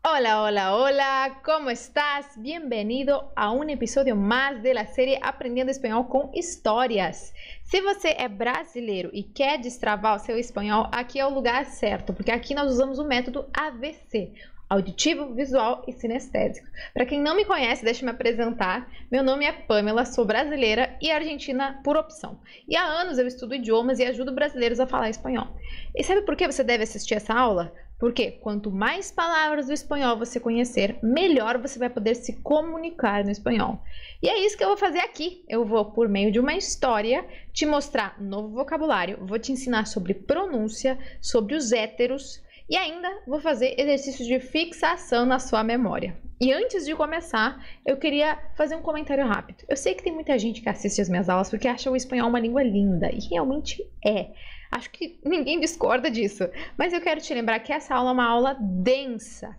Hola, hola, hola, ¿cómo estás? Bienvenido a um episódio mais da série Aprendendo Espanhol com Histórias. Se você é brasileiro e quer destravar o seu espanhol, aqui é o lugar certo, porque aqui nós usamos o método AVC, auditivo, visual e sinestésico. Para quem não me conhece, deixa eu me apresentar. Meu nome é Pamela, sou brasileira e argentina por opção. E há anos eu estudo idiomas e ajudo brasileiros a falar espanhol. E sabe por que você deve assistir essa aula? Porque quanto mais palavras do espanhol você conhecer, melhor você vai poder se comunicar no espanhol. E é isso que eu vou fazer aqui. Eu vou, por meio de uma história, te mostrar novo vocabulário, vou te ensinar sobre pronúncia, sobre os héteros e ainda vou fazer exercícios de fixação na sua memória. E antes de começar, eu queria fazer um comentário rápido. Eu sei que tem muita gente que assiste as minhas aulas porque acha o espanhol uma língua linda, e realmente é. Acho que ninguém discorda disso, mas eu quero te lembrar que essa aula é uma aula densa.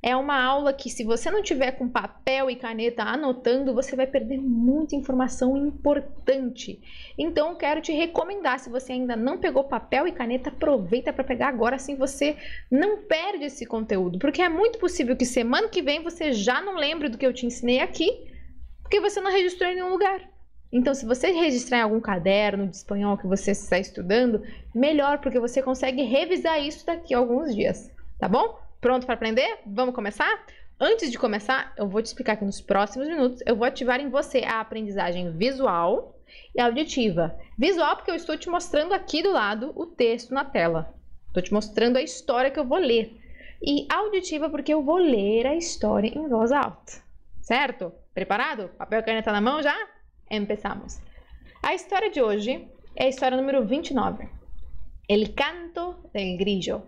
É uma aula que, se você não tiver com papel e caneta anotando, você vai perder muita informação importante. Então, eu quero te recomendar, se você ainda não pegou papel e caneta, aproveita para pegar agora, assim você não perde esse conteúdo. Porque é muito possível que semana que vem você já não lembre do que eu te ensinei aqui, porque você não registrou em nenhum lugar. Então, se você registrar em algum caderno de espanhol que você está estudando, melhor, porque você consegue revisar isso daqui a alguns dias, tá bom? Pronto para aprender? Vamos começar? Antes de começar, eu vou te explicar que nos próximos minutos eu vou ativar em você a aprendizagem visual e auditiva. Visual porque eu estou te mostrando aqui do lado o texto na tela. Estou te mostrando a história que eu vou ler. E auditiva porque eu vou ler a história em voz alta. Certo? Preparado? Papel e caneta na mão já? Empezamos. A história de hoje é a história número 29. El canto del grillo.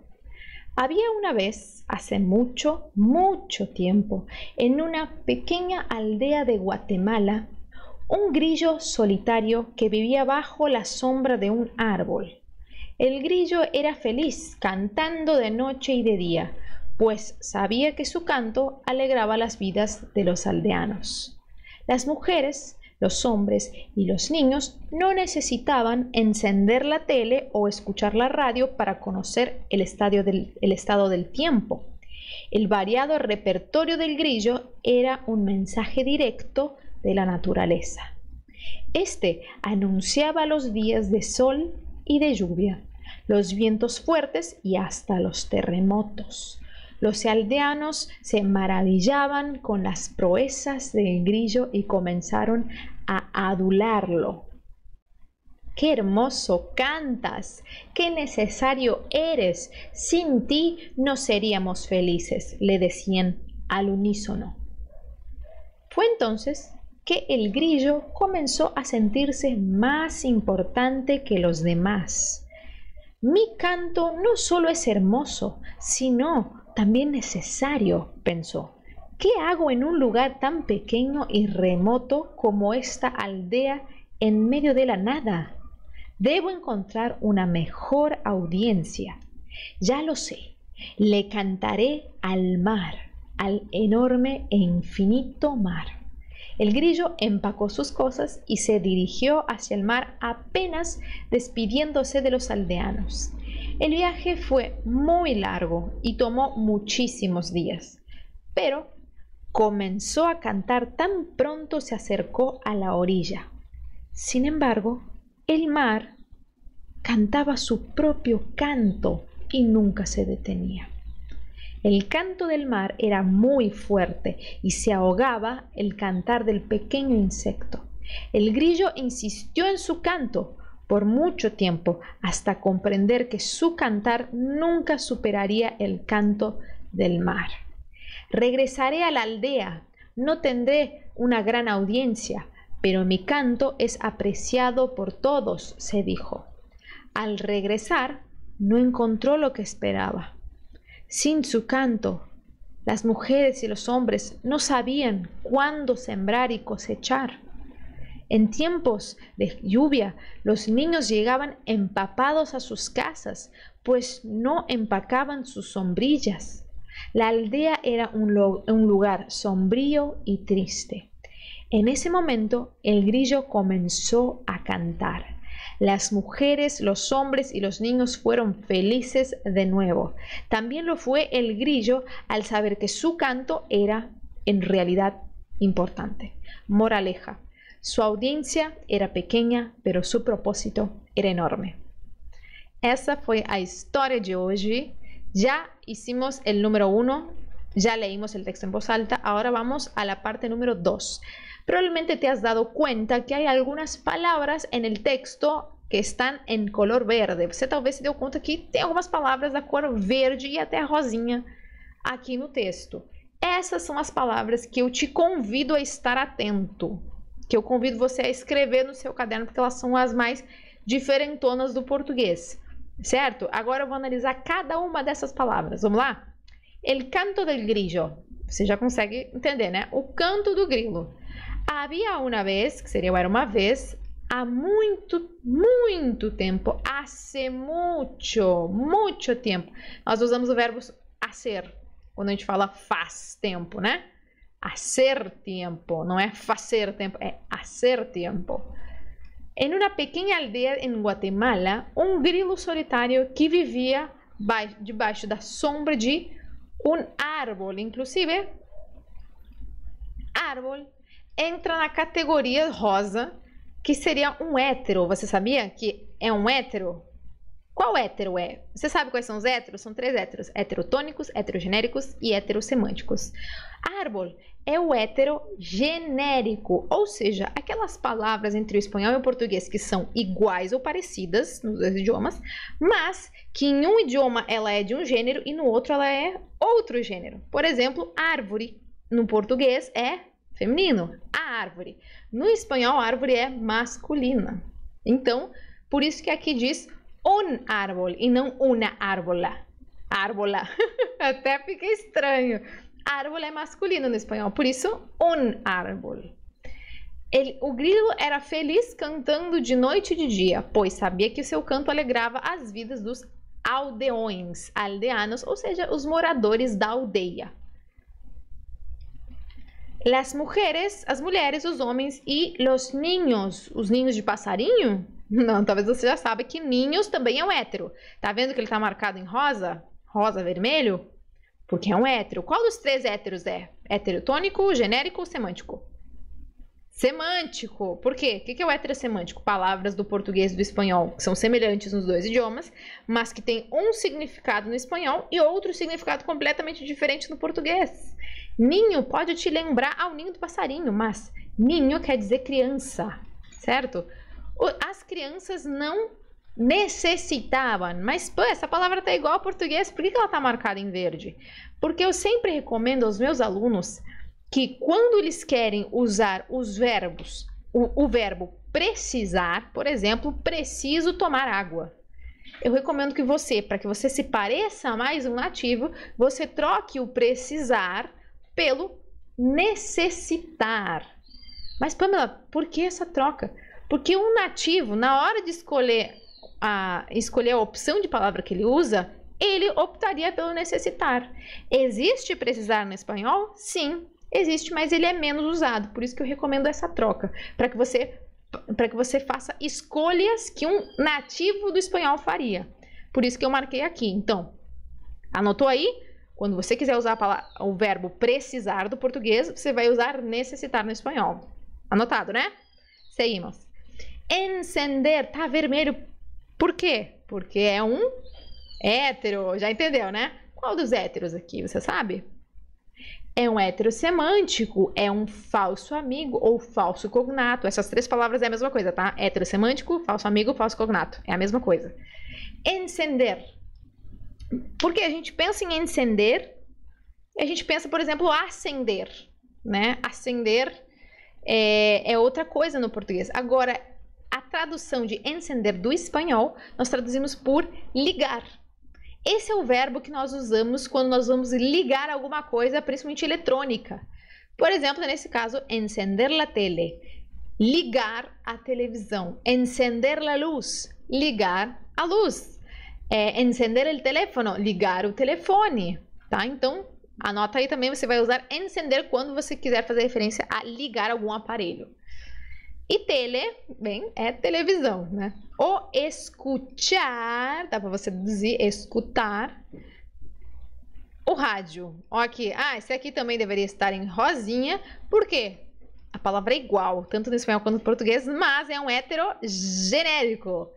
Había una vez, hace mucho, mucho tiempo, en una pequeña aldea de Guatemala, un grillo solitario que vivía bajo la sombra de un árbol. El grillo era feliz cantando de noche y de día, pues sabía que su canto alegraba las vidas de los aldeanos. Las mujeres, los hombres y los niños no necesitaban encender la tele o escuchar la radio para conocer el estado del tiempo. El variado repertorio del grillo era un mensaje directo de la naturaleza. Este anunciaba los días de sol y de lluvia, los vientos fuertes y hasta los terremotos. Los aldeanos se maravillaban con las proezas del grillo y comenzaron a adularlo. ¡Qué hermoso cantas! ¡Qué necesario eres! Sin ti no seríamos felices, le decían al unísono. Fue entonces que el grillo comenzó a sentirse más importante que los demás. Mi canto no solo es hermoso, sino también necesario, pensó. ¿Qué hago en un lugar tan pequeño y remoto como esta aldea en medio de la nada? Debo encontrar una mejor audiencia. Ya lo sé, le cantaré al mar, al enorme e infinito mar. El grillo empacó sus cosas y se dirigió hacia el mar, apenas despidiéndose de los aldeanos. El viaje fue muy largo y tomó muchísimos días, pero comenzó a cantar tan pronto se acercó a la orilla. Sin embargo, el mar cantaba su propio canto y nunca se detenía. El canto del mar era muy fuerte y se ahogaba el cantar del pequeño insecto. El grillo insistió en su canto por mucho tiempo hasta comprender que su cantar nunca superaría el canto del mar. Regresaré a la aldea, no tendré una gran audiencia, pero mi canto es apreciado por todos, se dijo. Al regresar, no encontró lo que esperaba. Sin su canto, las mujeres y los hombres no sabían cuándo sembrar y cosechar. En tiempos de lluvia, los niños llegaban empapados a sus casas, pues no empacaban sus sombrillas. La aldea era un lugar sombrío y triste. En ese momento, el grillo comenzó a cantar. Las mujeres, los hombres y los niños fueron felices de nuevo. También lo fue el grillo al saber que su canto era en realidad importante. Moraleja. Su audiencia era pequeña, pero su propósito era enorme. Essa foi a história de hoje. Ya hicimos el número 1, ya leímos el texto en voz alta, ahora vamos a la parte número 2. Probablemente te has dado cuenta que hay algunas palabras en el texto que estão em color verde. Você talvez se deu conta que tem algumas palavras da cor verde e até rosinha aqui no texto. Essas são as palavras que eu te convido a estar atento, que eu convido você a escrever no seu caderno, porque elas são as mais diferentonas do português, certo? Agora eu vou analisar cada uma dessas palavras. Vamos lá? El canto del grillo. Você já consegue entender, né? O canto do grilo. Havia uma vez, que seria era uma vez, há muito tempo, hace mucho tempo. Nós usamos o verbo hacer, quando a gente fala faz tempo, né? Hacer tempo, não é fazer tempo, é hacer tempo. Em uma pequena aldeia em Guatemala, um grilo solitário que vivia debaixo da sombra de um árvore. Inclusive, árvore entra na categoria rosa, que seria um hétero. Você sabia que é um hétero? Qual hétero é? Você sabe quais são os héteros? São 3 héteros: heterotônicos, heterogenéricos e heterossemânticos. Árvore é o hétero genérico, ou seja, aquelas palavras entre o espanhol e o português que são iguais ou parecidas nos 2 idiomas, mas que em um idioma ela é de um gênero e no outro ela é outro gênero. Por exemplo, árvore no português é feminino, a árvore. No espanhol, árvore é masculina. Então, por isso que aqui diz un árbol e não una árbola. Árbola. Até fica estranho. Árvore é masculino no espanhol, por isso un árbol. O grilo era feliz cantando de noite e de dia, pois sabia que o seu canto alegrava as vidas dos aldeões, aldeanos, ou seja, os moradores da aldeia. Las mujeres, as mulheres, os homens e los niños, os ninhos de passarinho? Não, talvez você já saiba que ninhos também é um hétero. Tá vendo que ele tá marcado em rosa? Rosa, vermelho? Porque é um hétero. Qual dos 3 héteros é? Heterotônico, genérico ou semântico? Semântico. Por quê? O que é o heterossemântico? Palavras do português e do espanhol que são semelhantes nos 2 idiomas, mas que tem um significado no espanhol e outro significado completamente diferente no português. Ninho pode te lembrar ao ninho do passarinho, mas ninho quer dizer criança, certo? As crianças não necessitavam, mas pô, essa palavra tá igual ao português, por que ela tá marcada em verde? Porque eu sempre recomendo aos meus alunos que quando eles querem usar os verbos, o verbo precisar, por exemplo, preciso tomar água. Eu recomendo que você, para que você se pareça mais um nativo, você troque o precisar pelo necessitar. Mas Pamela, por que essa troca? Porque um nativo, na hora de escolher a opção de palavra que ele usa, ele optaria pelo necessitar. Existe precisar no espanhol? Sim, existe, mas ele é menos usado. Por isso que eu recomendo essa troca, para que você faça escolhas que um nativo do espanhol faria. Por isso que eu marquei aqui. Então, anotou aí? Quando você quiser usar o verbo precisar do português, você vai usar necessitar no espanhol. Anotado, né? Seguimos. Encender, tá vermelho. Por quê? Porque é um hétero. Já entendeu, né? Qual dos héteros aqui, você sabe? É um hétero semântico, é um falso amigo ou falso cognato. Essas 3 palavras é a mesma coisa, tá? Hétero semântico, falso amigo, falso cognato. É a mesma coisa. Encender. Porque a gente pensa em encender, a gente pensa, por exemplo, acender, né? Acender é outra coisa no português. Agora, a tradução de encender do espanhol, nós traduzimos por ligar. Esse é o verbo que nós usamos quando nós vamos ligar alguma coisa, principalmente eletrônica. Por exemplo, nesse caso, encender la tele, ligar a televisão. Encender la luz, ligar a luz. Encender el teléfono, ligar o telefone, tá? Então, anota aí também, você vai usar encender quando você quiser fazer referência a ligar algum aparelho. E tele, bem, é televisão, né? O escuchar, dá para você deduzir, escutar. O rádio, ó aqui, esse aqui também deveria estar em rosinha, por quê? A palavra é igual, tanto no espanhol quanto no português, mas é um heterogenérico.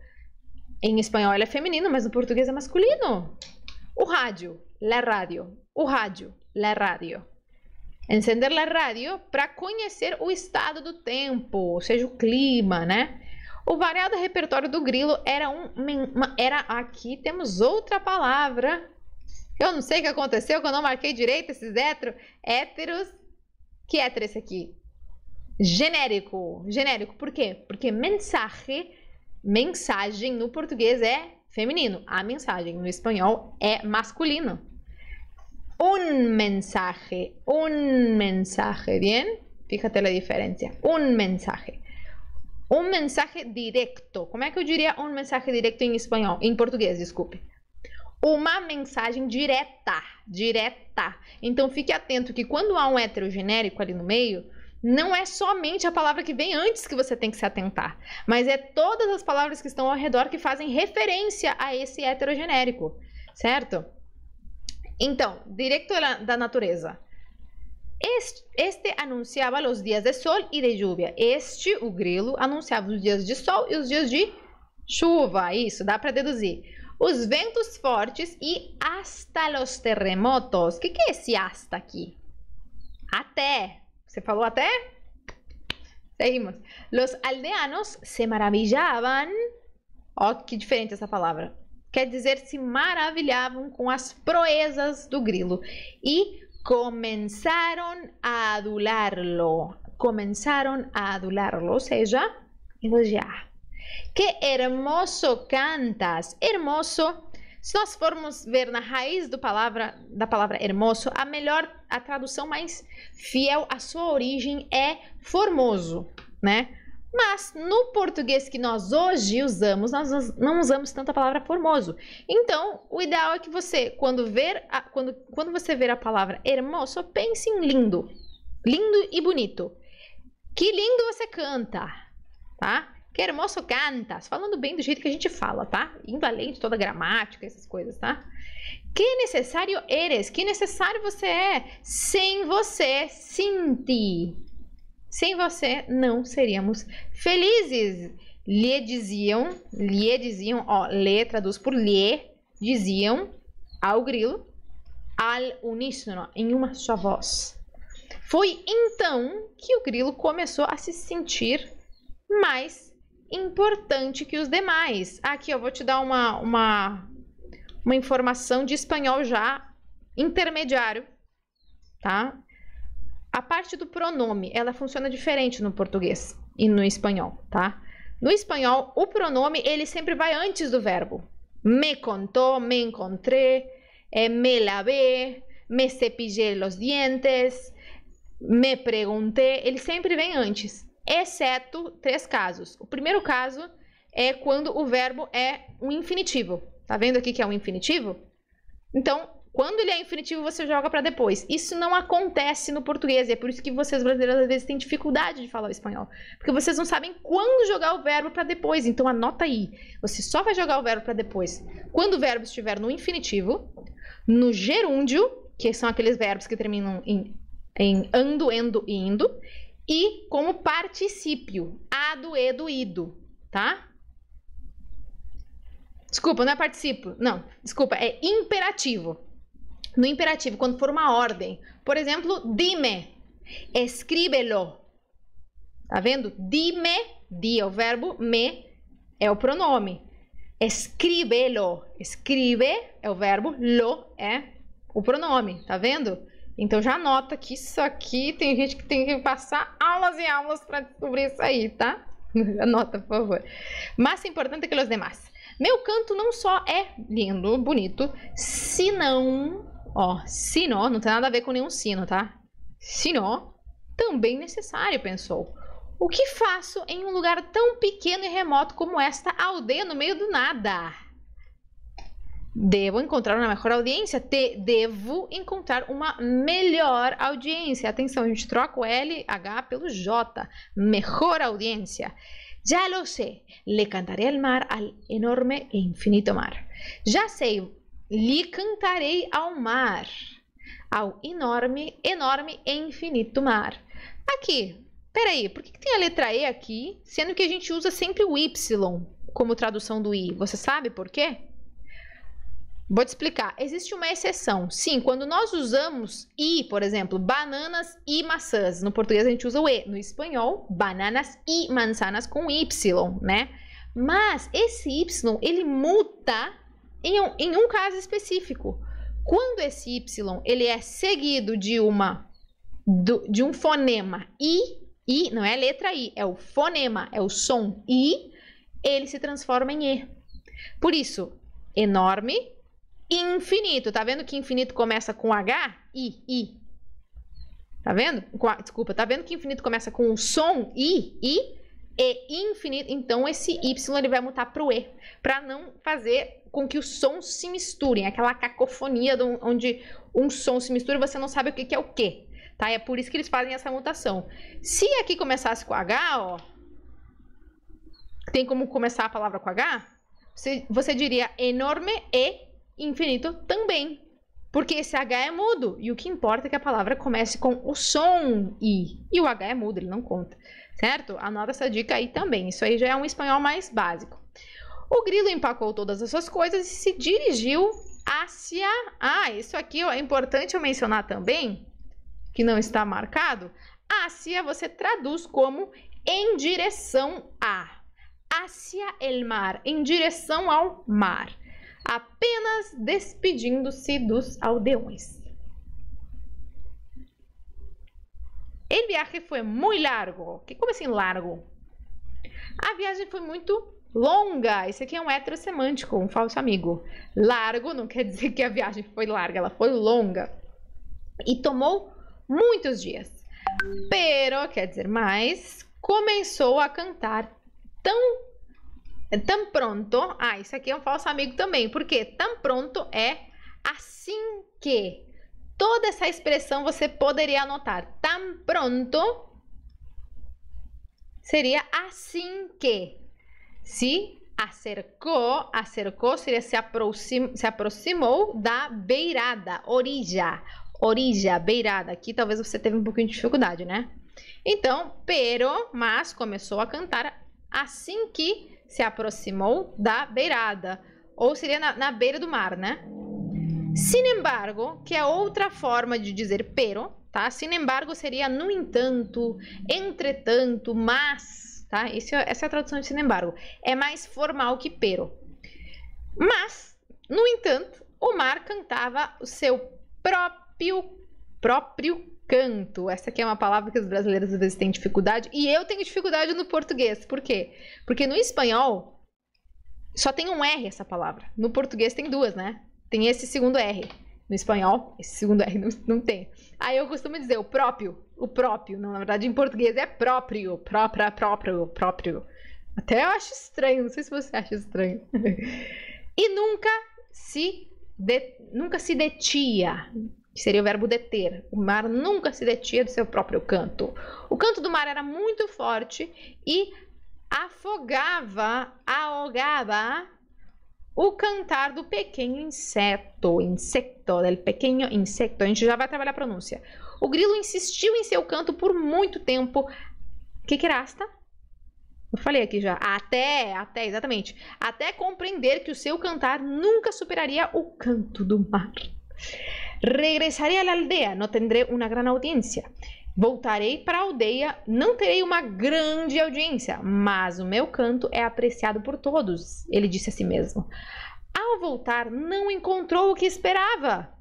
Em espanhol ele é feminino, mas no português é masculino. O rádio, la radio. O rádio, la radio. Encender la radio para conhecer o estado do tempo, ou seja, o clima, né? O variado repertório do grilo era aqui temos outra palavra. Eu não sei o que aconteceu, que eu não marquei direito esses héteros. Que hétero esse aqui? Genérico. Genérico, por quê? Porque mensagem no português é feminino. A mensagem no espanhol é masculino. Un mensaje, bien? Fíjate la diferencia. Un mensaje directo. Como é que eu diria um mensaje directo em espanhol? Em português, desculpe. Uma mensagem direta. Então, fique atento que quando há um heterogenérico ali no meio, não é somente a palavra que vem antes que você tem que se atentar, mas é todas as palavras que estão ao redor que fazem referência a esse heterogenérico, certo? Então, directo da natureza. Este anunciava os dias de sol e de lluvia. O grilo, anunciava os dias de sol e os dias de chuva. Isso, dá para deduzir. Os ventos fortes e hasta los terremotos. O que é esse hasta aqui? Até. Você falou até? Seguimos. Los aldeanos se maravillavam. Ó, que diferente essa palavra. Quer dizer, se maravilhavam com as proezas do grilo. E começaram a adulá-lo. Ou seja, elogiar. Que hermoso cantas. Hermoso. Se nós formos ver na raiz da palavra hermoso, a tradução mais fiel à sua origem é formoso, né? Mas no português que nós hoje usamos, nós não usamos tanto a palavra formoso. Então, o ideal é que você, quando você ver a palavra hermoso, pense em lindo. Lindo e bonito. Que lindo você canta, tá? Que hermoso cantas. Falando bem do jeito que a gente fala, tá? Indo além de toda a gramática, essas coisas, tá? Que necessário eres. Que necessário você é. Sem você, sinti. Sem você, não seríamos felizes. Lhe diziam, ó, lhe traduz por lhe, diziam ao grilo, al uníssono, em uma só voz. Foi então que o grilo começou a se sentir mais importante que os demais. Aqui eu vou te dar uma informação de espanhol já intermediário, tá? A parte do pronome, ela funciona diferente no português e no espanhol, tá? No espanhol, o pronome, ele sempre vai antes do verbo. Me contou, me encontré, me lavé, me cepillé los dientes, me pergunté, ele sempre vem antes. Exceto 3 casos. O primeiro caso é quando o verbo é um infinitivo. Tá vendo aqui que é um infinitivo? Então, quando ele é infinitivo, você joga para depois. Isso não acontece no português. E é por isso que vocês brasileiros às vezes têm dificuldade de falar o espanhol. Porque vocês não sabem quando jogar o verbo para depois. Então, anota aí. Você só vai jogar o verbo para depois quando o verbo estiver no infinitivo, no gerúndio, que são aqueles verbos que terminam em ando, endo e indo, e como particípio, ado, edo, ido, tá? Desculpa, não é particípio, não, desculpa, é imperativo. No imperativo, quando for uma ordem, por exemplo, dime, escríbelo, tá vendo? Dime, di é o verbo, me é o pronome, escríbelo, escribe é o verbo, lo é o pronome, tá vendo? Então já anota que isso aqui tem gente que tem que passar aulas e aulas para descobrir isso aí, tá? Anota, por favor. Más importante que os demais. Meu canto não só é lindo, bonito, senão, ó, sino, não tem nada a ver com nenhum sino, tá? Sino, também necessário, pensou. O que faço em um lugar tão pequeno e remoto como esta aldeia no meio do nada? Devo encontrar uma melhor audiência. Devo encontrar uma melhor audiência. Atenção, a gente troca o LH pelo J. Mejor audiência. Já lo sé. Le cantaré al mar, al enorme e infinito mar. Já sei. Lhe cantarei ao mar. Ao enorme e infinito mar. Aqui. Peraí, por que tem a letra E aqui, sendo que a gente usa sempre o Y como tradução do I? Você sabe por quê? Vou te explicar. Existe uma exceção. Sim, quando nós usamos I, por exemplo, bananas e maçãs. No português a gente usa o E. No espanhol, bananas e manzanas com Y, né? Mas esse Y, ele muta em um caso específico. Quando esse Y, ele é seguido de um fonema I, não é a letra I, é o fonema, é o som I, ele se transforma em E. Por isso, enorme, infinito. Tá vendo que infinito começa com H? I. Tá vendo? Desculpa, tá vendo que infinito começa com o som I, e infinito. Então, esse Y ele vai mutar para o E, para não fazer com que os sons se misturem. Aquela cacofonia onde um som se mistura e você não sabe o que é o quê. Tá? É por isso que eles fazem essa mutação. Se aqui começasse com H, ó, tem como começar a palavra com H? Você diria enorme e infinito também. Porque esse H é mudo. E o que importa é que a palavra comece com o som I. E o H é mudo, ele não conta. Certo? Anota essa dica aí também. Isso aí já é um espanhol mais básico. O grilo empacou todas as suas coisas e se dirigiu hacia... Ah, isso aqui ó, é importante eu mencionar também, que não está marcado. Hacia você traduz como em direção a. Hacia el mar, em direção ao mar. Apenas despedindo-se dos aldeões. El viaje foi muito largo. Como assim largo? A viagem foi muito longa. Esse aqui é um heterossemântico, um falso amigo. Largo não quer dizer que a viagem foi larga, ela foi longa. E tomou muitos dias. Pero, quer dizer mais, começou a cantar tão pronto. Ah, isso aqui é um falso amigo também. Porque tão pronto é assim que. Toda essa expressão você poderia anotar. Tão pronto seria assim que. Se acercou seria se aproximou da beirada, orilla, beirada. Aqui talvez você teve um pouquinho de dificuldade, né? Então, mas começou a cantar assim que se aproximou da beirada. Ou seria na beira do mar, né? Sin embargo, que é outra forma de dizer pero, tá? Sin embargo seria no entanto, entretanto, mas, tá? Essa é a tradução de sin embargo. É mais formal que pero. Mas, no entanto, o mar cantava o seu próprio canto. Essa aqui é uma palavra que os brasileiros às vezes têm dificuldade. E eu tenho dificuldade no português. Por quê? Porque no espanhol só tem um R essa palavra. No português tem duas, né? Tem esse segundo R. No espanhol, esse segundo R não tem. Aí eu costumo dizer o próprio. Não, na verdade, em português é próprio. Próprio. Até eu acho estranho. Não sei se você acha estranho. E nunca se detia. Seria o verbo deter. O mar nunca se detia do seu próprio canto. O canto do mar era muito forte e ahogava o cantar do pequeno insecto, del pequeno insecto. A gente já vai trabalhar a pronúncia. O grilo insistiu em seu canto por muito tempo. Que hasta? Eu falei aqui já. Até, exatamente. Até compreender que o seu cantar nunca superaria o canto do mar. Regresaré a la aldea, no tendré una gran audiencia. Voltarei para a aldeia, não terei uma grande audiência, mas o meu canto é apreciado por todos, ele disse a si mesmo. Ao voltar, não encontrou o que esperava.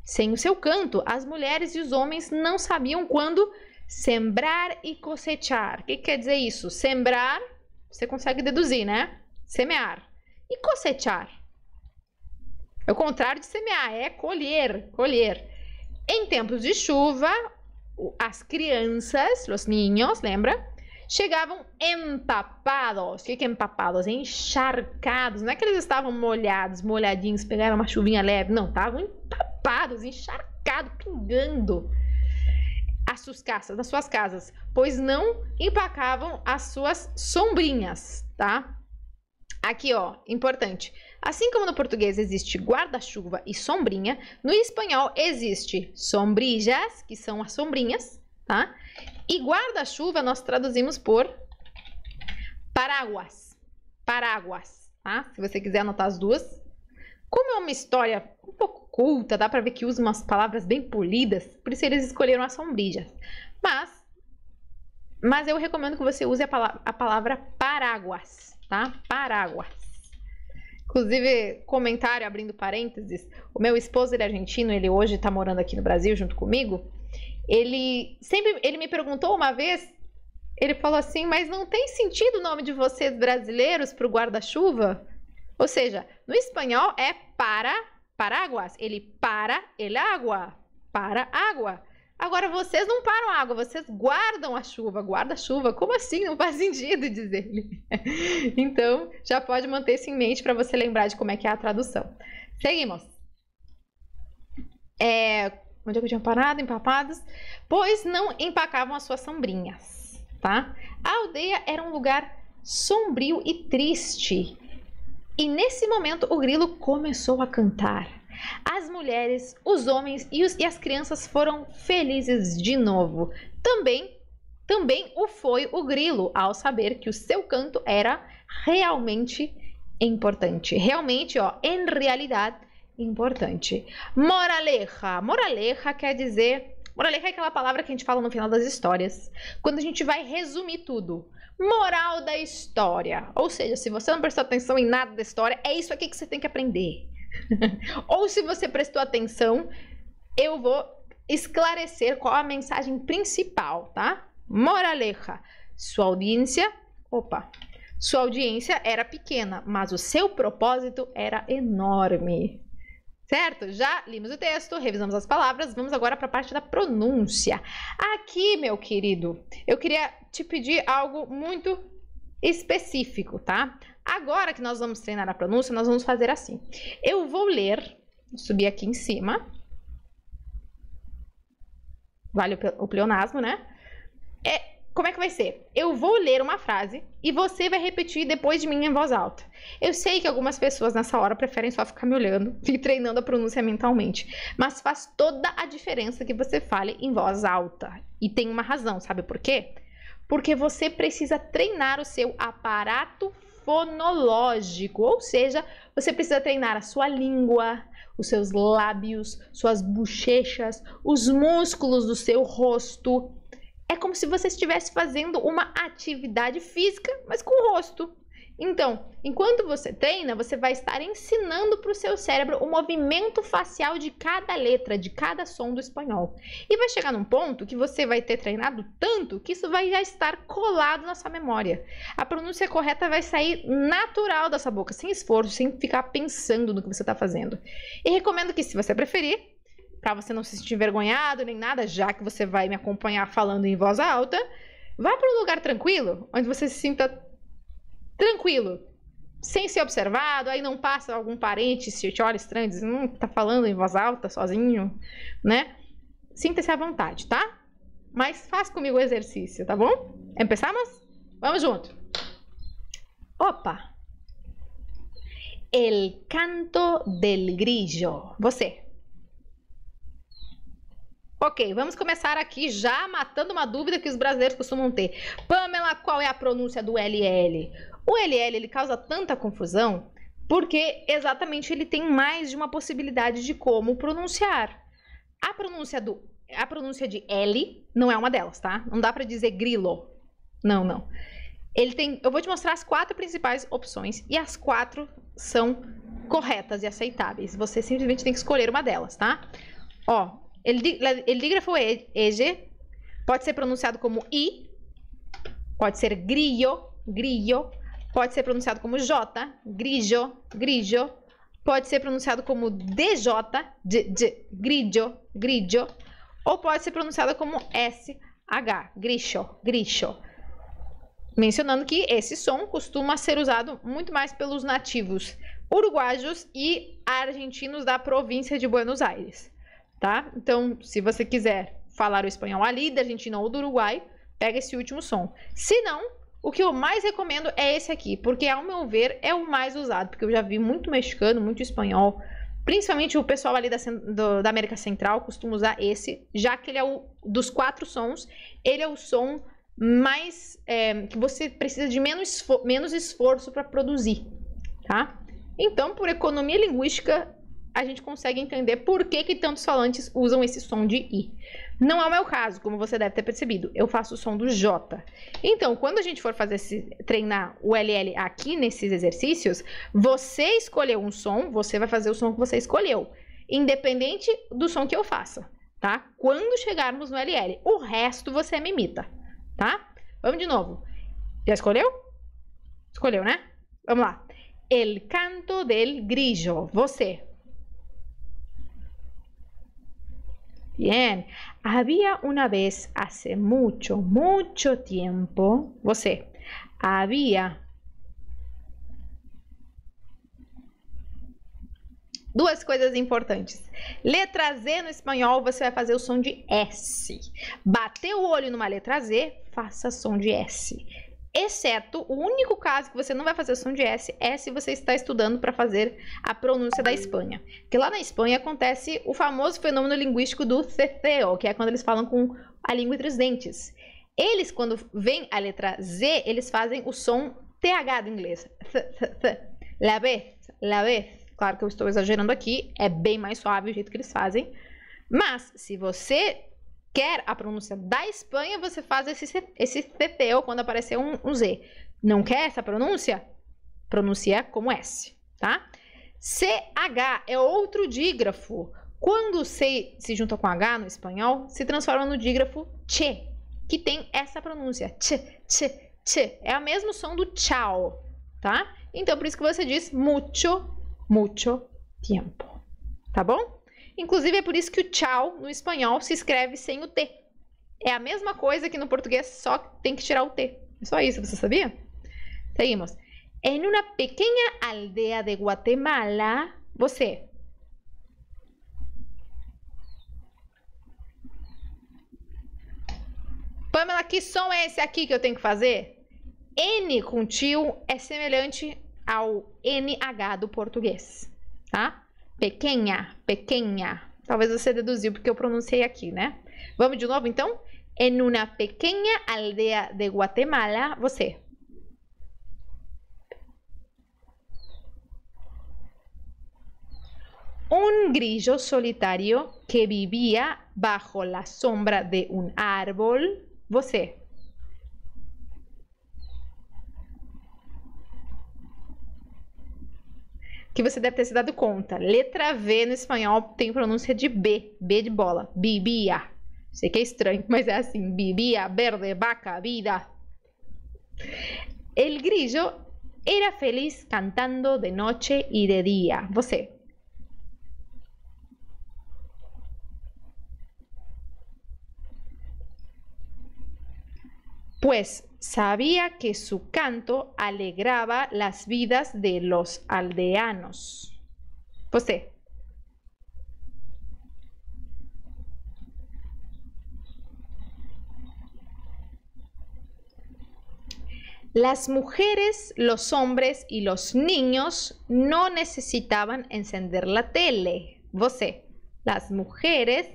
Sem o seu canto, as mulheres e os homens não sabiam quando sembrar e cosechar. O que quer dizer isso? Sembrar, você consegue deduzir, né? Semear. E cosechar? É o contrário de semear, é colher. Em tempos de chuva, as crianças, os niños, lembra? chegavam empapados. O que é empapados? Encharcados. Não é que eles estavam molhados, molhadinhos, pegaram uma chuvinha leve. Não, estavam empapados, encharcados, pingando das suas casas, pois não empacavam as suas sombrinhas, tá? Aqui, ó, importante. Assim como no português existe guarda-chuva e sombrinha, no espanhol existe sombrillas, que são as sombrinhas, tá? E guarda-chuva nós traduzimos por paraguas. Paraguas, tá? Se você quiser anotar as duas. Como é uma história um pouco culta, dá pra ver que usa umas palavras bem polidas, por isso eles escolheram as sombrillas. Mas eu recomendo que você use a palavra paraguas, tá? Paraguas. Inclusive, comentário, abrindo parênteses, o meu esposo, ele é argentino, ele hoje tá morando aqui no Brasil junto comigo. Ele me perguntou uma vez, ele falou assim, mas não tem sentido o nome de vocês brasileiros pro guarda-chuva? Ou seja, no espanhol é paraguas, ele para el agua, para água. Agora, vocês não param a água, vocês guardam a chuva, guarda-chuva. Como assim? Não faz sentido, diz ele. Então, já pode manter isso em mente para você lembrar de como é que é a tradução. Seguimos. Onde é que eu tinha parado? Empapados. Pois não empacavam as suas sombrinhas, tá? A aldeia era um lugar sombrio e triste. E nesse momento, o grilo começou a cantar. As mulheres, os homens e as crianças foram felizes de novo. Também o foi o grilo, ao saber que o seu canto era realmente importante. Realmente, ó, em realidade, importante. Moraleja. Moraleja quer dizer... Moraleja é aquela palavra que a gente fala no final das histórias. Quando a gente vai resumir tudo. Moral da história. Ou seja, se você não prestou atenção em nada da história, é isso aqui que você tem que aprender. Ou se você prestou atenção, eu vou esclarecer qual a mensagem principal, tá? Moraleja. Sua audiência era pequena, mas o seu propósito era enorme. Certo? Já limos o texto, revisamos as palavras, vamos agora para a parte da pronúncia. Aqui, meu querido, eu queria te pedir algo muito específico, tá? Agora que nós vamos treinar a pronúncia, nós vamos fazer assim. Eu vou ler, vou subir aqui em cima. Vale o pleonasmo, né? Como é que vai ser? Eu vou ler uma frase e você vai repetir depois de mim em voz alta. Eu sei que algumas pessoas nessa hora preferem só ficar me olhando e treinando a pronúncia mentalmente. Mas faz toda a diferença que você fale em voz alta. E tem uma razão, sabe por quê? Porque você precisa treinar o seu aparato fonológico. Ou seja, você precisa treinar a sua língua, os seus lábios, suas bochechas, os músculos do seu rosto. É como se você estivesse fazendo uma atividade física, mas com o rosto. Então, enquanto você treina, você vai estar ensinando para o seu cérebro o movimento facial de cada letra, de cada som do espanhol. E vai chegar num ponto que você vai ter treinado tanto que isso vai já estar colado na sua memória. A pronúncia correta vai sair natural da sua boca, sem esforço, sem ficar pensando no que você está fazendo. E recomendo que, se você preferir, para você não se sentir envergonhado nem nada, já que você vai me acompanhar falando em voz alta, vá para um lugar tranquilo, onde você se sinta tranquilo, sem ser observado, aí não passa algum parente, se te olha estranho, diz, tá falando em voz alta, sozinho, né? Sinta-se à vontade, tá? Mas faz comigo o exercício, tá bom? Empezamos? Vamos junto. Opa! El canto del grillo. Você. Ok, vamos começar aqui já matando uma dúvida que os brasileiros costumam ter. Pamela, qual é a pronúncia do LL? O LL, ele causa tanta confusão porque exatamente ele tem mais de uma possibilidade de como pronunciar. A pronúncia de L não é uma delas, tá? Não dá pra dizer grilo. Não. Eu vou te mostrar as 4 principais opções e as 4 são corretas e aceitáveis. Você simplesmente tem que escolher uma delas, tá? Ó, el dígrafo EG pode ser pronunciado como I, pode ser grillo, pode ser pronunciado como J, grillo, pode ser pronunciado como DJ, grillo, ou pode ser pronunciado como SH, grisho. mencionando que esse som costuma ser usado muito mais pelos nativos uruguaios e argentinos da província de Buenos Aires, tá? Então, se você quiser falar o espanhol ali da Argentina ou do Uruguai, pega esse último som. Se não, o que eu mais recomendo é esse aqui, porque ao meu ver é o mais usado, porque eu já vi muito mexicano, muito espanhol, principalmente o pessoal ali da América Central costuma usar esse, já que ele é dos 4 sons, ele é o som mais que você precisa de menos esforço para produzir, tá? Então, por economia linguística, a gente consegue entender por que tantos falantes usam esse som de I. Não é o meu caso, como você deve ter percebido. Eu faço o som do J. Então, quando a gente for treinar o LL aqui nesses exercícios, você escolheu um som, você vai fazer o som que você escolheu, independente do som que eu faça, tá? Quando chegarmos no LL, o resto você me imita, tá? Vamos de novo. Já escolheu? Escolheu, né? Vamos lá. El canto del grillo. Você. Bien. Había una vez, hace mucho, mucho tiempo. Você. Había. Duas coisas importantes. Letra Z no espanhol, você vai fazer o som de S. Bateu o olho numa letra Z, faça som de S. Exceto, o único caso que você não vai fazer o som de S é se você está estudando para fazer a pronúncia da Espanha. Porque lá na Espanha acontece o famoso fenômeno linguístico do ceteo, que é quando eles falam com a língua entre os dentes. Eles, quando vem a letra Z, eles fazem o som TH do inglês. La vez, la vez. Claro que eu estou exagerando aqui, é bem mais suave o jeito que eles fazem. Mas, se você quer a pronúncia da Espanha, você faz esse ceteo quando aparecer um Z. Não quer essa pronúncia? Pronuncia como S, tá? CH é outro dígrafo. Quando C se junta com H no espanhol, se transforma no dígrafo che, que tem essa pronúncia. Che, che, che. É o mesmo som do tchau, tá? Então, por isso que você diz mucho, mucho tiempo, tá bom? Inclusive, é por isso que o tchau no espanhol se escreve sem o T. É a mesma coisa que no português, só tem que tirar o T. É só isso, você sabia? Seguimos. En una pequeña aldea de Guatemala, você. Pamela, que som é esse aqui que eu tenho que fazer? N com tio é semelhante ao NH do português, tá? Pequena, pequena. Talvez você deduziu porque eu pronunciei aqui, né? Vamos de novo, então? En una pequeña aldea de Guatemala, você. Un grillo solitario que vivía bajo la sombra de un árbol, você. Que você deve ter se dado conta. Letra V no espanhol tem pronúncia de B. B de bola. Vivía. Sei que é estranho, mas é assim. Vivía, verde, vaca, vida. El grillo era feliz cantando de noche y de día. Você. Pues sabía que su canto alegraba las vidas de los aldeanos. Você. Las mujeres, los hombres y los niños no necesitaban encender la tele. Você. Las mujeres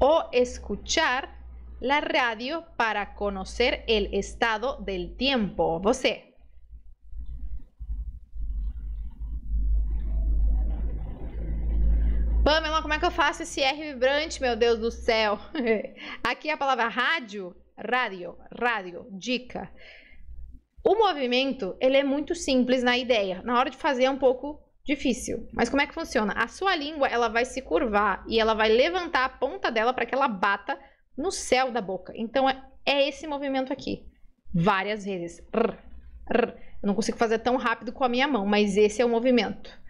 o escuchar la radio para conocer el estado del tiempo. Você. Pamela, como é que eu faço esse R vibrante, meu Deus do céu? Aqui a palavra rádio, rádio, dica. O movimento, ele é muito simples na ideia. Na hora de fazer é um pouco difícil. Mas como é que funciona? A sua língua, ela vai se curvar e ela vai levantar a ponta dela para que ela bata no céu da boca. Então, é esse movimento aqui. Várias vezes. Eu não consigo fazer tão rápido com a minha mão, mas esse é o movimento.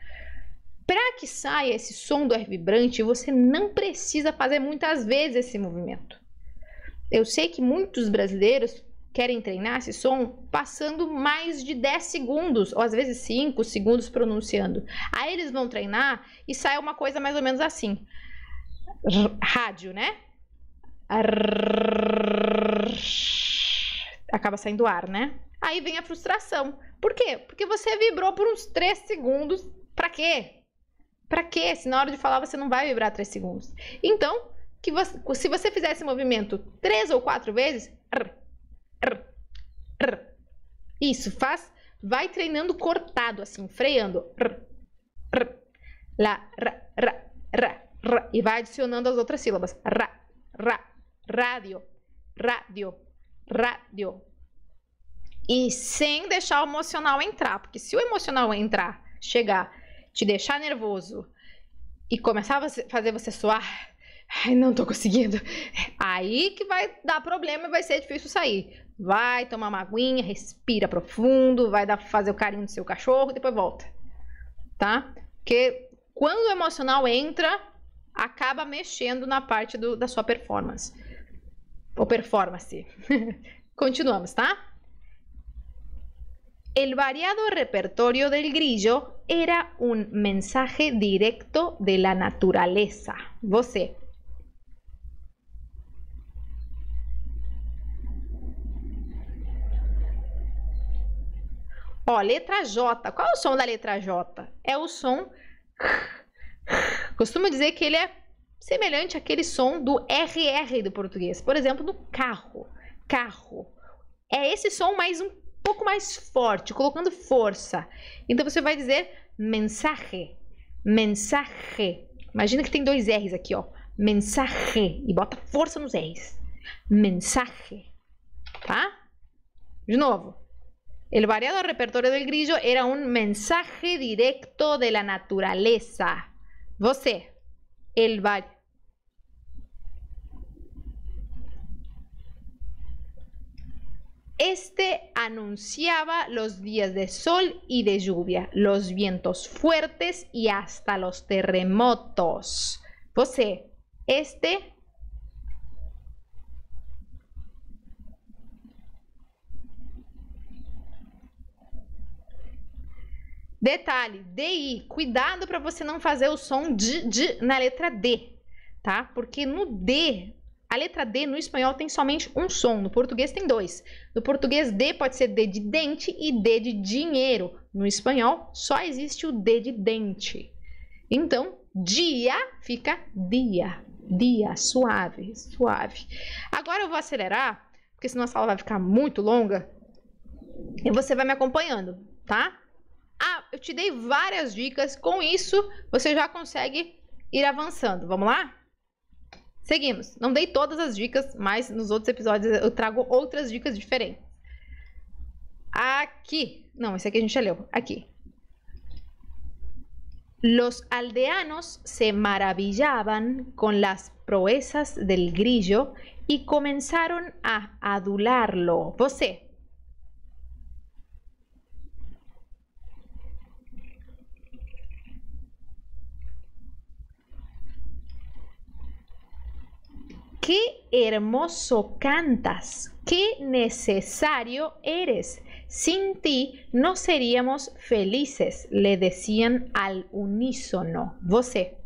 Para que saia esse som do R vibrante, você não precisa fazer muitas vezes esse movimento. Eu sei que muitos brasileiros querem treinar esse som passando mais de 10 segundos, ou às vezes 5 segundos pronunciando. Aí eles vão treinar e sai uma coisa mais ou menos assim. Rádio, né? Acaba saindo ar, né? Aí vem a frustração. Por quê? Porque você vibrou por uns 3 segundos. Pra quê? Pra quê? Se na hora de falar você não vai vibrar 3 segundos. Então, se você fizer esse movimento 3 ou 4 vezes, isso, vai treinando cortado, assim, freando. Lá, e vai adicionando as outras sílabas. Rádio, rádio, rádio. E sem deixar o emocional entrar, porque se o emocional entrar, chegar, te deixar nervoso e começar a fazer você suar, ai, não tô conseguindo, aí que vai dar problema e vai ser difícil sair. Vai tomar uma aguinha, respira profundo, vai fazer o carinho do seu cachorro e depois volta, tá? Porque quando o emocional entra, acaba mexendo na parte da sua performance. Ou performance. Continuamos, tá? El variado repertorio del grillo era un mensaje directo de la naturaleza. Você. Ó, letra J. Qual é o som da letra J? É o som... Costumo dizer que ele é semelhante àquele som do RR do português. Por exemplo, do carro. Carro. É esse som mais um pouco mais forte, colocando força. Então você vai dizer mensaje. Mensaje. Imagina que tem 2 R's aqui, ó. Mensaje. E bota força nos R's. Mensaje. Tá? De novo. El variado repertorio del grillo era un mensaje directo de la naturaleza. Você. Este anunciaba los días de sol y de lluvia, los vientos fuertes y hasta los terremotos. Você. Este detalhe, DI, cuidado para você não fazer o som de na letra D, tá? Porque no D, a letra D no espanhol tem somente um som, no português tem 2. No português D pode ser D de dente e D de dinheiro. No espanhol só existe o D de dente. Então, dia fica dia, dia, suave, suave. Agora eu vou acelerar, porque senão a sala vai ficar muito longa e você vai me acompanhando, tá? Ah, eu te dei várias dicas. Com isso, você já consegue ir avançando. Vamos lá? Seguimos. Não dei todas as dicas, mas nos outros episódios eu trago outras dicas diferentes. Aqui. Não, esse aqui a gente já leu. Aqui. Los aldeanos se maravillaban con las proezas del grillo y comenzaron a adularlo. Você. ¡Qué hermoso cantas! ¡Qué necesario eres! Sin ti no seríamos felices, le decían al unísono. Você.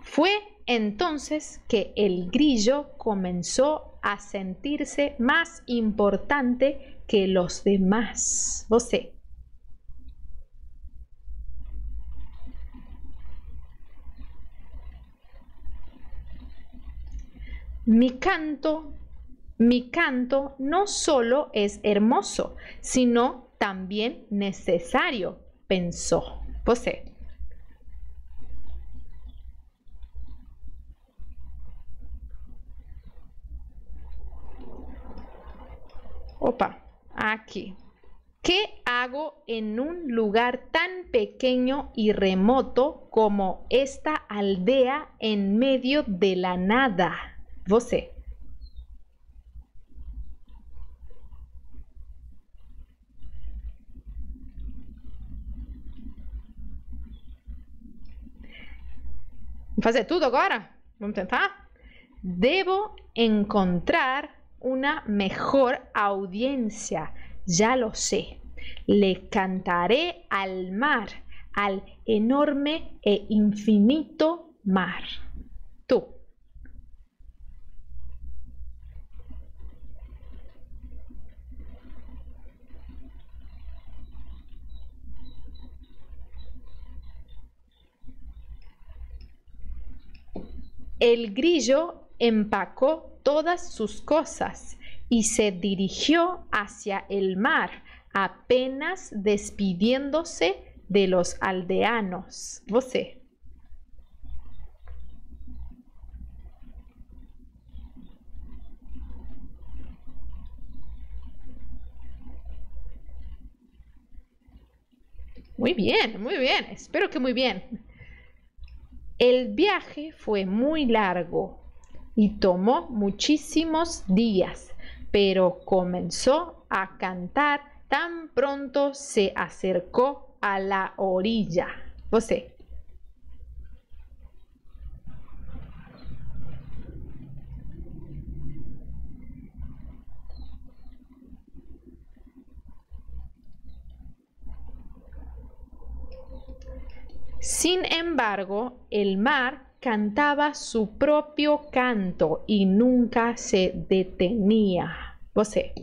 Fue entonces que el grillo comenzó a sentirse más importante que los demás. Você. Mi canto no solo es hermoso, sino también necesario, pensó. Você. Opa, aqui. ¿Qué hago en un lugar tan pequeño y remoto como esta aldea en medio de la nada? Você. Vamos fazer tudo agora? Vamos tentar? Debo encontrar una mejor audiencia. Ya lo sé. Le cantaré al mar, al enorme e infinito mar. Tú. El grillo empacó todas sus cosas y se dirigió hacia el mar, apenas despidiéndose de los aldeanos. Você. Muy bien, muy bien. Espero que muy bien. El viaje fue muy largo y tomó muchísimos días, pero comenzó a cantar tan pronto se acercó a la orilla. Você. Sin embargo, el mar cantaba su propio canto y nunca se detenía. Você.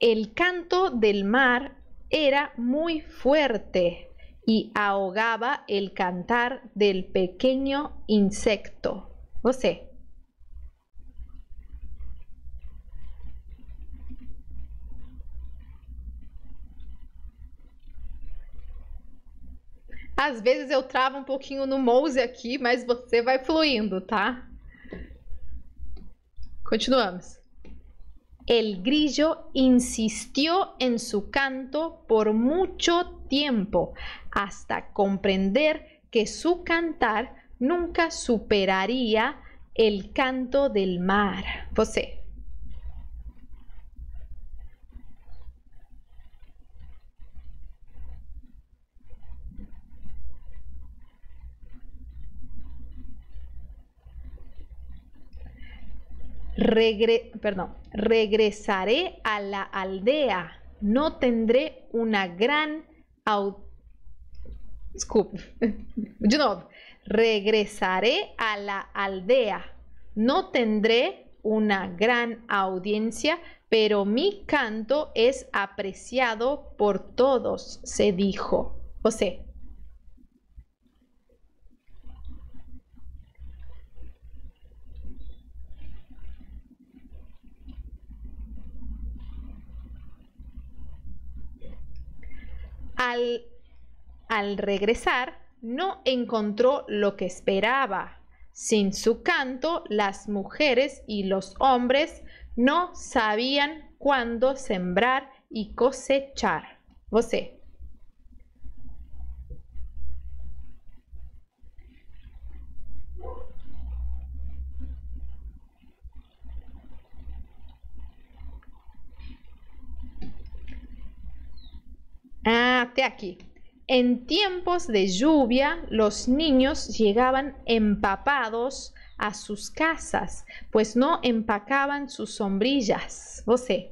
El canto del mar era muy fuerte y ahogaba el cantar del pequeño insecto. Você. Às vezes eu travo um pouquinho no mouse aqui, mas você vai fluindo, tá? Continuamos. El grillo insistió en su canto por mucho tiempo, hasta comprender que su cantar nunca superaría el canto del mar. Você. Regresaré a la aldea. No tendré una gran Desculpe. De novo. Regresaré a la aldea. No tendré una gran audiencia, pero mi canto es apreciado por todos, se dijo. Você. Al regresar, no encontró lo que esperaba. Sin su canto, las mujeres y los hombres no sabían cuándo sembrar y cosechar. Você. Até aquí. En tiempos de lluvia, los niños llegaban empapados a sus casas, pues no empacaban sus sombrillas. Você.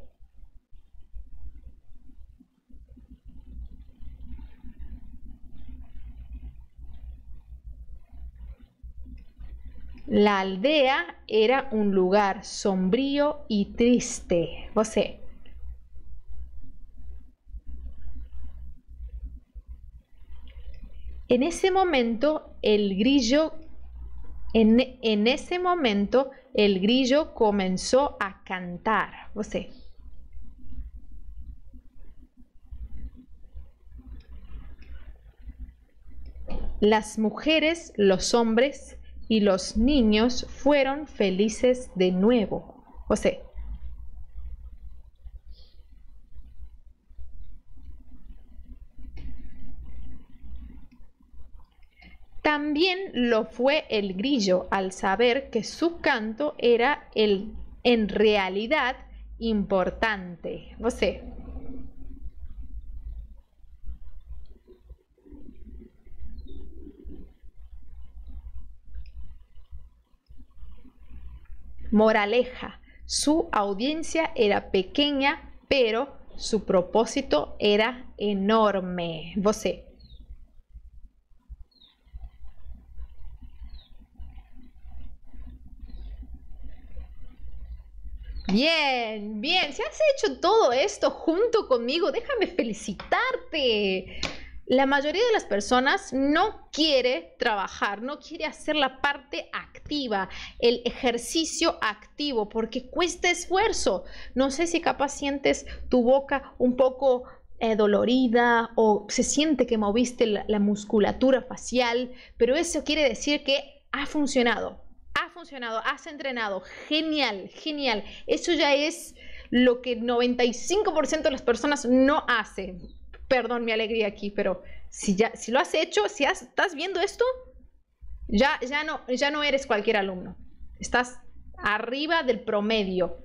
La aldea era un lugar sombrío y triste. Você. En ese momento el grillo comenzó a cantar. Você. Las mujeres, los hombres y los niños fueron felices de nuevo. Você. También lo fue el grillo al saber que su canto era en realidad importante. Você. Moraleja. Su audiencia era pequeña, pero su propósito era enorme. Você. Bien, bien. Si has hecho todo esto junto conmigo, déjame felicitarte. La mayoría de las personas no quiere trabajar, no quiere hacer la parte activa, el ejercicio activo, porque cuesta esfuerzo. No sé si capaz sientes tu boca un poco dolorida o se siente que moviste la musculatura facial, pero eso quiere decir que ha funcionado. Ha funcionado, has entrenado. Genial, genial. Eso ya es lo que 95% de las personas no hacen. Perdón mi alegría aquí, pero si lo has hecho, si estás viendo esto, ya no eres cualquier alumno. Estás arriba del promedio.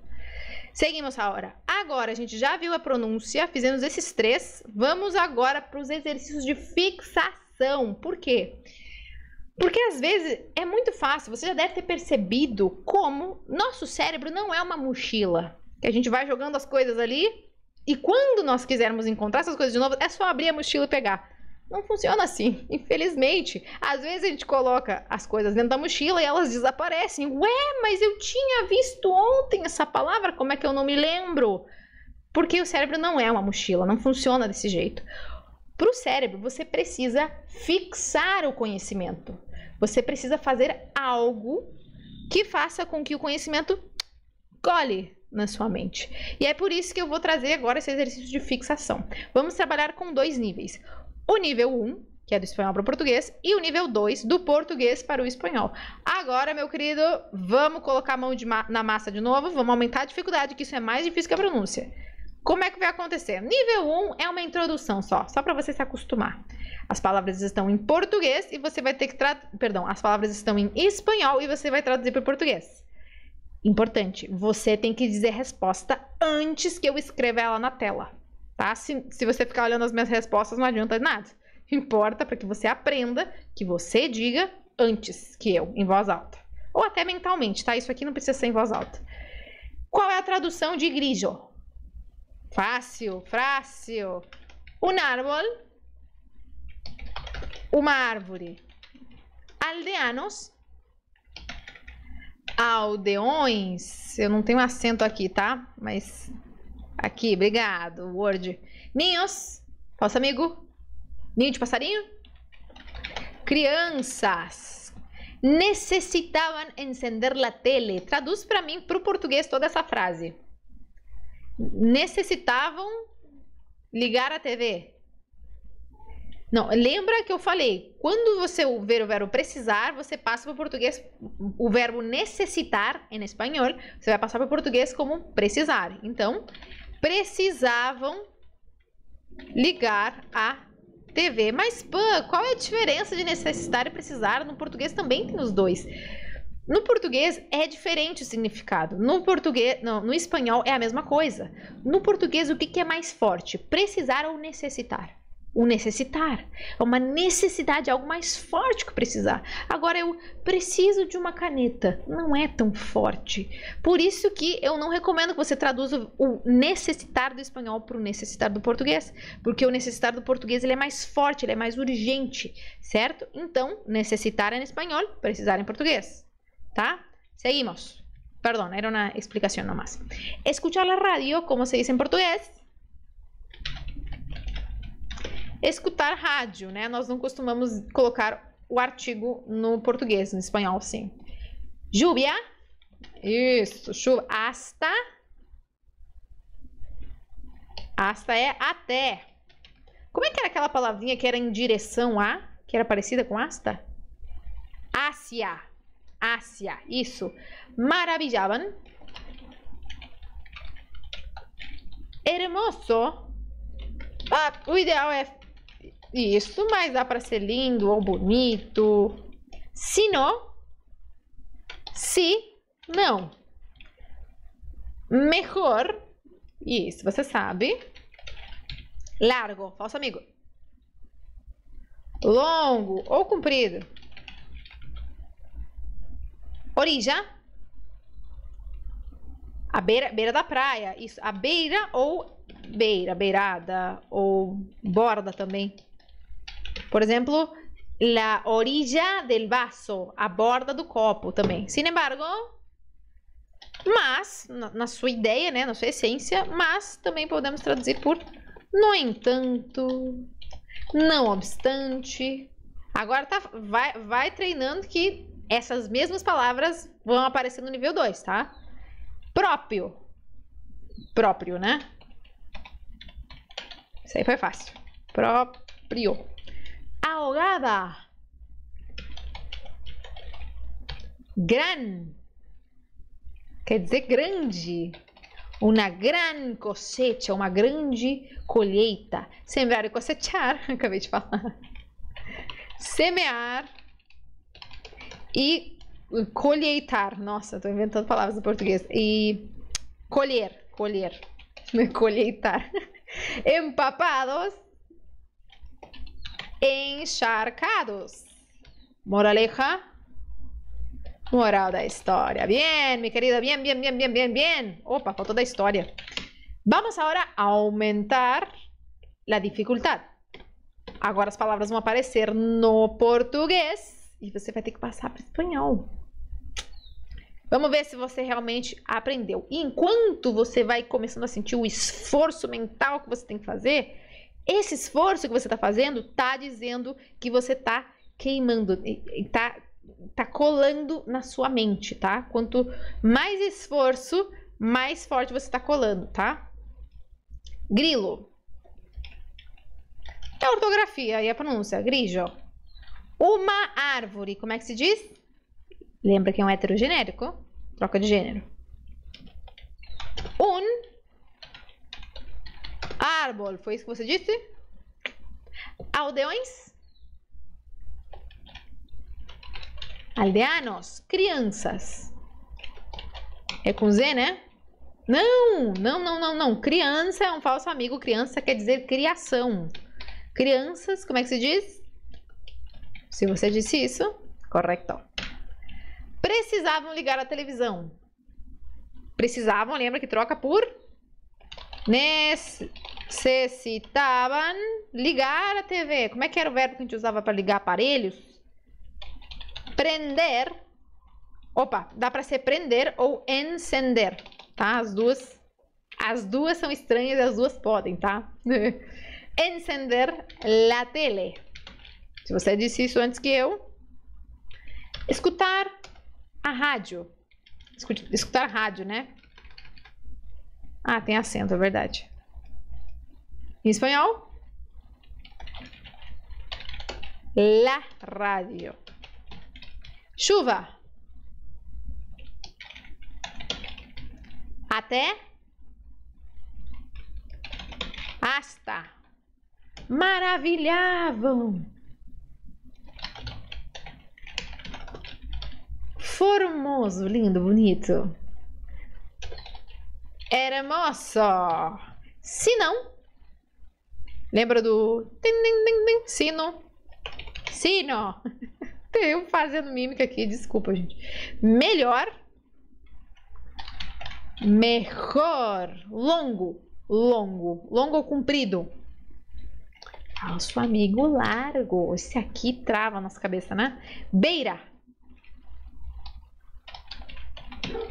Seguimos agora. Agora, a gente já viu a pronúncia, fizemos esses três. Vamos agora para os exercícios de fixação. Por quê? Porque às vezes é muito fácil, você já deve ter percebido como nosso cérebro não é uma mochila. Que a gente vai jogando as coisas ali e quando nós quisermos encontrar essas coisas de novo, é só abrir a mochila e pegar. Não funciona assim, infelizmente. Às vezes a gente coloca as coisas dentro da mochila e elas desaparecem. Ué, mas eu tinha visto ontem essa palavra, como é que eu não me lembro? Porque o cérebro não é uma mochila, não funciona desse jeito. Para o cérebro, você precisa fixar o conhecimento. Você precisa fazer algo que faça com que o conhecimento cole na sua mente. E é por isso que eu vou trazer agora esse exercício de fixação. Vamos trabalhar com dois níveis. O nível 1, que é do espanhol para o português, e o nível 2, do português para o espanhol. Agora, meu querido, vamos colocar a mão na massa de novo, vamos aumentar a dificuldade, que isso é mais difícil que a pronúncia. Como é que vai acontecer? Nível 1 é uma introdução só para você se acostumar. As palavras estão em português e você vai ter que as palavras estão em espanhol e você vai traduzir para o português. Importante, você tem que dizer a resposta antes que eu escreva ela na tela, tá? Se você ficar olhando as minhas respostas, não adianta nada. Importa para que você aprenda que você diga antes que eu, em voz alta. Ou até mentalmente, tá? Isso aqui não precisa ser em voz alta. Qual é a tradução de grillo? Fácil, fácil. Um árbol, uma árvore. Aldeanos, aldeões. Eu não tenho acento aqui, tá? Mas aqui, obrigado, Word. Ninhos, nosso amigo. Ninho de passarinho. Crianças. Necessitavam encender la tele. Traduz para mim, para o português, toda essa frase. Necessitavam ligar a TV. Não, lembra que eu falei, quando você ver o verbo precisar, você passa para o português, o verbo necessitar, em espanhol, você vai passar para o português como precisar. Então, precisavam ligar a TV. Mas, qual é a diferença de necessitar e precisar? No português também tem os dois. No português é diferente o significado. No espanhol é a mesma coisa. No português, o que é mais forte? Precisar ou necessitar? O necessitar. É uma necessidade, algo mais forte que precisar. Agora, eu preciso de uma caneta. Não é tão forte. Por isso que eu não recomendo que você traduza o necessitar do espanhol para o necessitar do português. Porque o necessitar do português ele é mais forte, ele é mais urgente. Certo? Então, necessitar em espanhol, precisar em português. ¿Tá? Seguimos. Perdón, era una explicación nomás. Escuchar la radio, como se dice en portugués? Escutar rádio, né? Nós não costumamos colocar o artigo no português, no espanhol, sim. Lluvia. Isso, chuva. Hasta. Hasta é até. Como é que era aquela palavrinha que era em direção a? que era parecida com hasta. Hacia. Hacia. Isso. Maravillaban. Hermoso. Ah, o ideal é isso, mas dá para ser lindo ou bonito. Se não. Se não. Mejor. Isso, você sabe. Largo. Falso amigo. Longo ou comprido. Orilla. A beira da praia. Isso. A beira ou beirada ou borda também. Por exemplo, la orilla del vaso. A borda do copo também. Sin embargo, mas, na sua ideia, né? Na sua essência, mas também podemos traduzir por no entanto, não obstante. Agora vai treinando que essas mesmas palavras vão aparecer no nível 2, tá? Próprio. Próprio, né? Isso aí foi fácil. Próprio. Ahogada. Gran. Quer dizer grande. Uma gran cosecha, uma grande colheita. Sembrar e cosechar, acabei de falar. Semear e colheitar. Nossa, tô inventando palavras do português. E colher. Colheitar. Empapados. Encharcados. Moraleja. Moral da história. Bien, mi querida. Bien. Opa, faltou da história. Vamos agora aumentar a dificuldade. Agora as palavras vão aparecer no português e você vai ter que passar para o espanhol. Vamos ver se você realmente aprendeu. E enquanto você vai começando a sentir o esforço mental que você tem que fazer, esse esforço que você está fazendo está dizendo que você está queimando, tá colando na sua mente, tá? Quanto mais esforço, mais forte você tá colando, tá? Grilo. É a ortografia e a pronúncia. Grigio. Uma árvore. Como é que se diz? Lembra que é um heterogenérico? Troca de gênero. Árbol. Foi isso que você disse? Aldeões. Aldeanos, crianças. É com Z, né? Não. Criança é um falso amigo. Criança quer dizer criação. Crianças, como é que se diz? Se você disse isso, correto. Precisavam ligar a televisão. Precisavam, lembra que troca por? Necessitavam ligar a TV. Como é que era o verbo que a gente usava para ligar aparelhos? Prender. Opa, dá para ser prender ou encender, tá? As duas são estranhas e as duas podem, tá? Encender la tele. Se você disse isso antes que eu. Escutar a rádio. Escutar rádio, né? Ah, tem acento, é verdade. Em espanhol? La radio. Chuva. Até. Hasta. Maravilhavam. Formoso, lindo, bonito. Hermoso. Se não. Lembra do sino? Sino. Eu fazendo mímica aqui, desculpa, gente. Melhor. Mejor. Longo. Longo ou comprido? Falso amigo largo. Esse aqui trava a nossa cabeça, né? Beira.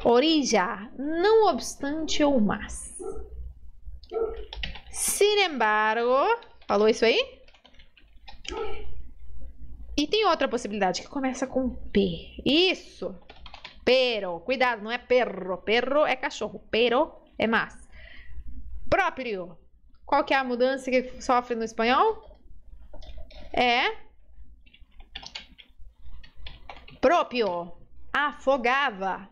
Orilla. Não obstante ou mas. Sin embargo. Falou isso aí? E tem outra possibilidade que começa com P. Isso. Pero. Cuidado, não é perro. Perro é cachorro. Pero é mas. Próprio. Qual que é a mudança que sofre no espanhol? É Proprio. Afogava.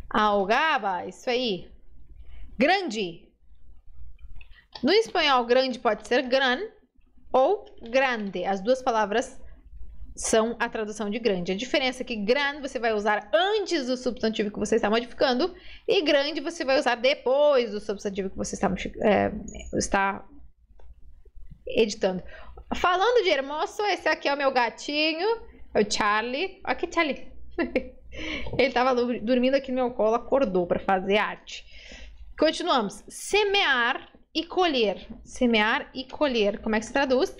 Ahogava. Isso aí. Grande. No espanhol, grande pode ser gran ou grande. As duas palavras são a tradução de grande. A diferença é que gran você vai usar antes do substantivo que você está modificando e grande você vai usar depois do substantivo que você está editando. Falando de hermoso, esse aqui é o meu gatinho, é o Charlie. Olha aqui, Charlie. Ele estava dormindo aqui no meu colo, acordou para fazer arte. Continuamos. Semear e colher. Semear e colher. Como é que se traduz?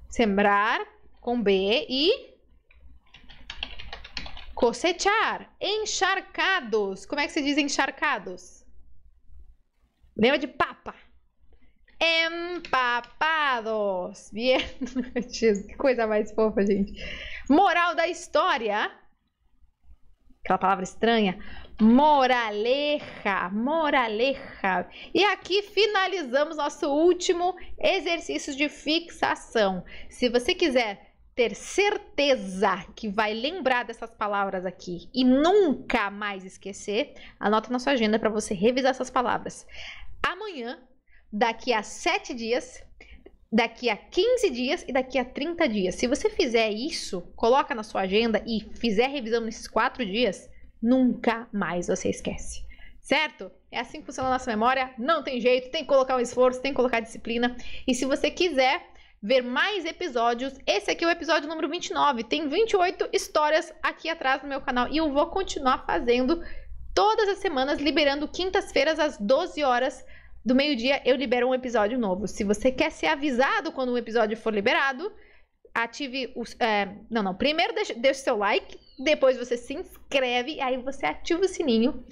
Sembrar com B e cosechar. Encharcados. Como é que se diz encharcados? Lembra de papa? Empapados. Bien. Que coisa mais fofa, gente. Moral da história. Aquela palavra estranha. Moraleja. Moraleja. E aqui finalizamos nosso último exercício de fixação. Se você quiser ter certeza que vai lembrar dessas palavras aqui e nunca mais esquecer, anota na sua agenda para você revisar essas palavras. Amanhã, daqui a 7 dias, daqui a 15 dias e daqui a 30 dias. Se você fizer isso, coloca na sua agenda e fizer revisão nesses 4 dias, nunca mais você esquece. Certo? É assim que funciona a nossa memória. Não tem jeito, tem que colocar um esforço, tem que colocar disciplina. E se você quiser ver mais episódios, esse aqui é o episódio número 29. Tem 28 histórias aqui atrás no meu canal e eu vou continuar fazendo todas as semanas, liberando quintas-feiras às 12 horas do meio-dia, eu libero um episódio novo. Se você quer ser avisado quando um episódio for liberado, ative o... Primeiro deixe seu like, depois você se inscreve e aí você ativa o sininho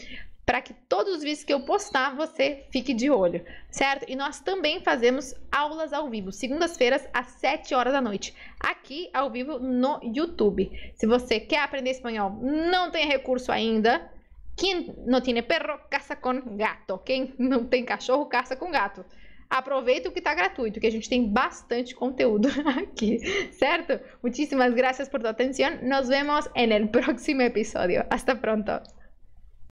para que todos os vídeos que eu postar você fique de olho, certo? E nós também fazemos aulas ao vivo, segundas-feiras às 7 horas da noite, aqui ao vivo no YouTube. Se você quer aprender espanhol, não tem recurso ainda, quem não tem perro, caça com gato. Quem não tem cachorro, caça com gato. Aproveita o que está gratuito, que a gente tem bastante conteúdo aqui, certo? Muchísimas gracias por tu atención. Nos vemos en el próximo episodio. Hasta pronto.